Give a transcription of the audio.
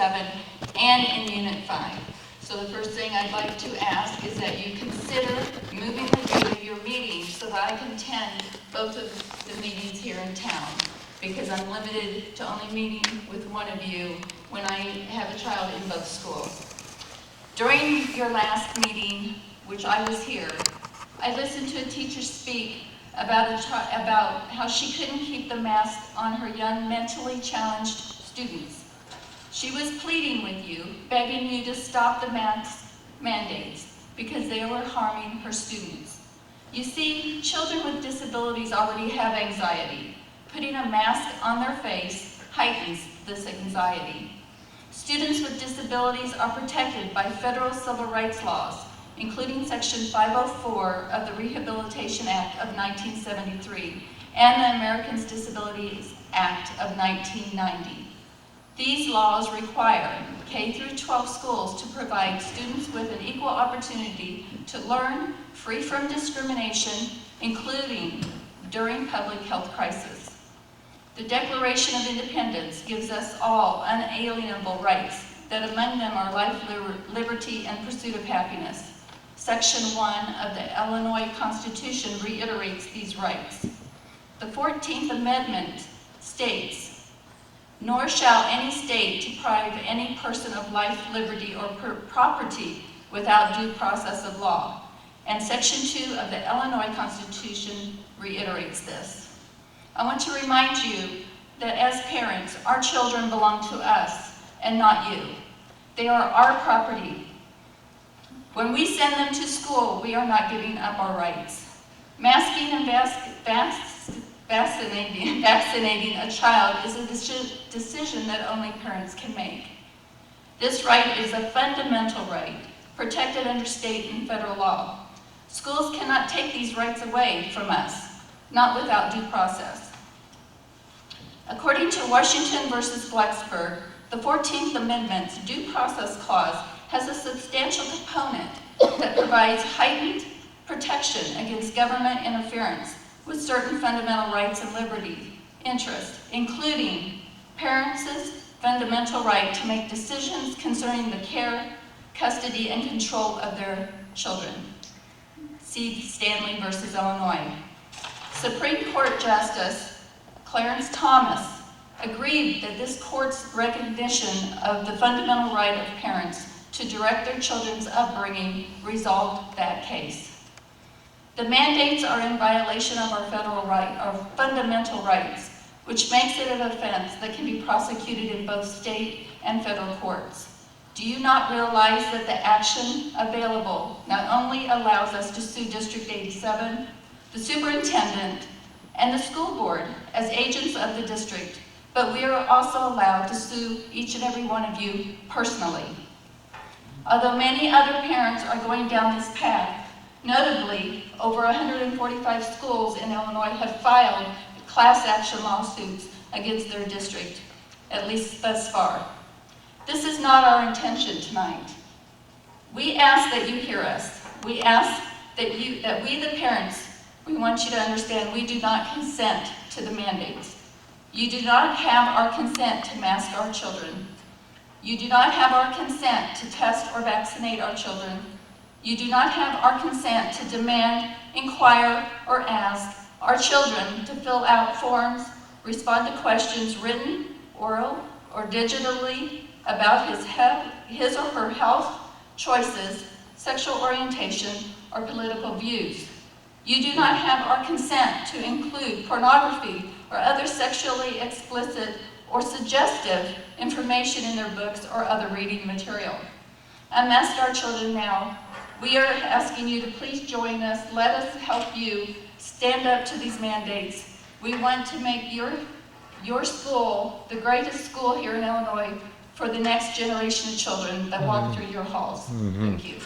7 and in Unit 5. So the first thing I'd like to ask is that you consider moving the date of your meeting so that I can attend both of the meetings here in town, because I'm limited to only meeting with one of you when I have a child in both schools. During your last meeting, which I was here, I listened to a teacher speak about how she couldn't keep the mask on her young mentally challenged students. She was pleading with you, begging you to stop the mask mandates because they were harming her students. You see, children with disabilities already have anxiety. Putting a mask on their face heightens this anxiety. Students with disabilities are protected by federal civil rights laws, including Section 504 of the Rehabilitation Act of 1973 and the Americans with Disabilities Act of 1990. These laws require K-12 schools to provide students with an equal opportunity to learn free from discrimination, including during public health crisis. The Declaration of Independence gives us all unalienable rights, that among them are life, liberty, and pursuit of happiness. Section 1 of the Illinois Constitution reiterates these rights. The 14th Amendment states, "Nor shall any state deprive any person of life, liberty, or property without due process of law." And Section 2 of the Illinois Constitution reiterates this. I want to remind you that as parents, our children belong to us and not you. They are our property. When we send them to school, we are not giving up our rights. Masking and vaccinating a child is a decision that only parents can make. This right is a fundamental right, protected under state and federal law. Schools cannot take these rights away from us, not without due process. According to Washington versus Blacksburg, the 14th Amendment's due process clause has a substantial component that provides heightened protection against government interference with certain fundamental rights and liberty interests, including parents' fundamental right to make decisions concerning the care, custody, and control of their children. See Stanley versus Illinois. Supreme Court Justice Clarence Thomas agreed that this court's recognition of the fundamental right of parents to direct their children's upbringing resolved that case. The mandates are in violation of our federal right, our fundamental rights, which makes it an offense that can be prosecuted in both state and federal courts. Do you not realize that the action available not only allows us to sue District 87, the superintendent, and the school board as agents of the district, but we are also allowed to sue each and every one of you personally? Although many other parents are going down this path, notably, over 145 schools in Illinois have filed class action lawsuits against their district, at least thus far. This is not our intention tonight. We ask that you hear us. We ask that we, the parents, we want you to understand we do not consent to the mandates. You do not have our consent to mask our children. You do not have our consent to test or vaccinate our children. You do not have our consent to demand, inquire, or ask our children to fill out forms, respond to questions written, oral, or digitally about his or her health, choices, sexual orientation, or political views. You do not have our consent to include pornography or other sexually explicit or suggestive information in their books or other reading material. Unmask our children now. We are asking you to please join us. Let us help you stand up to these mandates. We want to make your school the greatest school here in Illinois for the next generation of children that walk through your halls. Thank you.